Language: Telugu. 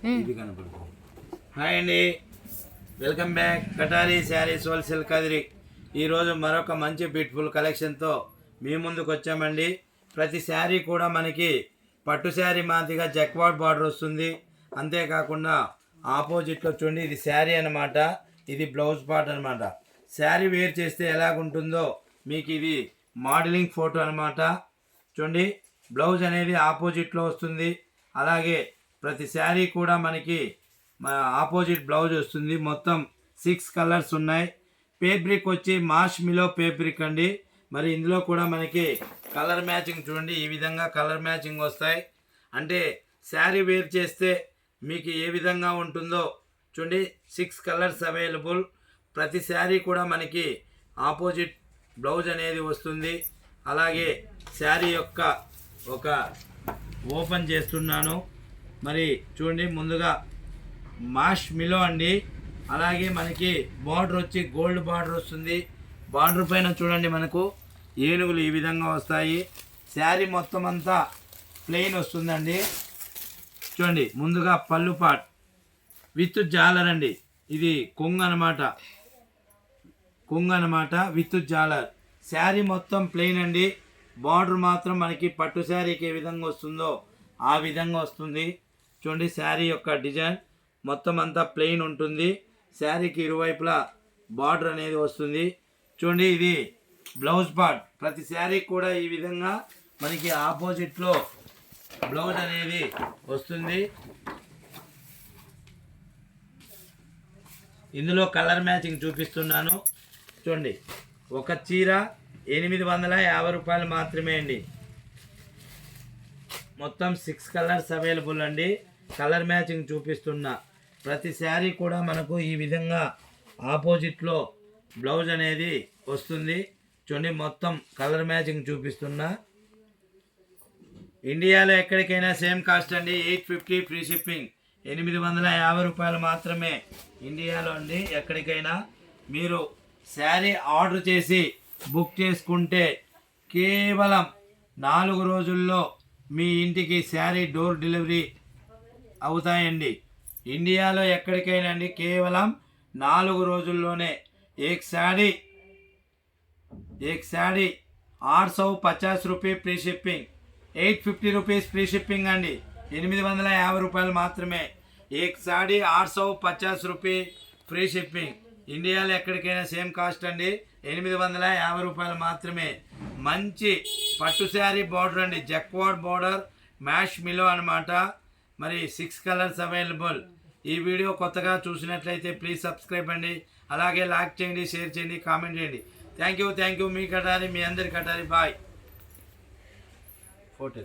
ఇది కనపడుతుంది. హాయ్ అండి, welcome back. కటారీ saris wholesale Kadiri. ఈరోజు మరొక మంచి బ్యూటిఫుల్ కలెక్షన్తో మీ ముందుకు వచ్చామండి. ప్రతి శారీ కూడా మనకి పట్టు శారీ మాదిరిగా జక్వాడ్ బార్డర్ వస్తుంది. అంతేకాకుండా ఆపోజిట్లో చూడండి, ఇది శారీ అనమాట, ఇది బ్లౌజ్ పార్ట్ అనమాట. శారీ వేర్ చేస్తే ఎలాగుంటుందో మీకు ఇది మోడలింగ్ ఫోటో అనమాట. చూడండి, బ్లౌజ్ అనేది ఆపోజిట్లో వస్తుంది. అలాగే ప్రతి శారీ కూడా మనకి ఆపోజిట్ బ్లౌజ్ వస్తుంది. మొత్తం 6 కలర్స్ ఉన్నాయి. ఫేబ్రిక్ వచ్చి మాష్ మిలో ఫేబ్రిక్ అండి. మరి ఇందులో కూడా మనకి కలర్ మ్యాచింగ్ చూడండి, ఈ విధంగా కలర్ మ్యాచింగ్ వస్తాయి. అంటే శారీ వేర్ చేస్తే మీకు ఏ విధంగా ఉంటుందో చూడండి. 6 కలర్స్ అవైలబుల్. ప్రతి శారీ కూడా మనకి ఆపోజిట్ బ్లౌజ్ అనేది వస్తుంది. అలాగే శారీ యొక్క ఒక ఓపెన్ చేస్తున్నాను. మరి చూడండి, ముందుగా మాష్ మిలో అండి. అలాగే మనకి బార్డర్ వచ్చి గోల్డ్ బార్డర్ వస్తుంది. బార్డర్ పైన చూడండి మనకు ఏనుగులు ఈ విధంగా వస్తాయి. శారీ మొత్తం అంతా ప్లెయిన్ వస్తుందండి. చూడండి, ముందుగా పళ్ళు పాట్ విత్ జాలర్ అండి. ఇది కొంగు అనమాట, కొంగు అనమాట విత్ జాలర్. శారీ మొత్తం ప్లెయిన్ అండి. బార్డర్ మాత్రం మనకి పట్టు శారీకి ఏ విధంగా వస్తుందో ఆ విధంగా వస్తుంది. చూడండి, శారీ యొక్క డిజైన్ మొత్తం అంతా ప్లెయిన్ ఉంటుంది. శారీకి ఇరువైపులా బార్డర్ అనేది వస్తుంది. చూడండి, ఇది బ్లౌజ్ పార్ట్. ప్రతి శారీ కూడా ఈ విధంగా మనకి ఆపోజిట్లో బ్లౌజ్ అనేది వస్తుంది. ఇందులో కలర్ మ్యాచింగ్ చూపిస్తున్నాను. చూడండి, ఒక చీర 850 రూపాయలు మాత్రమే అండి. మొత్తం 6 కలర్స్ అవైలబుల్ అండి. కలర్ మ్యాచింగ్ చూపిస్తున్నా. ప్రతి శారీ కూడా మనకు ఈ విధంగా ఆపోజిట్లో బ్లౌజ్ అనేది వస్తుంది. చూడండి, మొత్తం కలర్ మ్యాచింగ్ చూపిస్తున్నా. ఇండియాలో ఎక్కడికైనా సేమ్ కాస్ట్ అండి. 850 ఫ్రీ షిప్పింగ్. 850 రూపాయలు మాత్రమే ఇండియాలో అండి. ఎక్కడికైనా మీరు శారీ ఆర్డర్ చేసి బుక్ చేసుకుంటే కేవలం 4 రోజుల్లో మీ ఇంటికి శారీ డోర్ డెలివరీ అవుతాయండి. ఇండియాలో ఎక్కడికైనా అండి, కేవలం 4 రోజుల్లోనే. एक sari 850 rupee free shipping. 850 rupees free shipping అండి. 850 రూపాయలు మాత్రమే. एक साड़ी 850 రూపీ ఫ్రీ షిప్పింగ్. ఇండియాలో ఎక్కడికైనా సేమ్ కాస్ట్ అండి. 850 రూపాయలు మాత్రమే. మంచి పట్టు శారీ బార్డర్ అండి, జక్వాడ్ బార్డర్ మ్యాష్ మిలో అనమాట. మరి 6 కలర్స్ అవైలబుల్. ఈ వీడియో కొత్తగా చూసినట్లయితే ప్లీజ్ సబ్స్క్రైబ్ అండి. అలాగే లైక్ చేయండి, షేర్ చేయండి, కామెంట్ చేయండి. Thank you. మీ కటారి, మీ అందరి కటారి. బాయ్. ఫోటో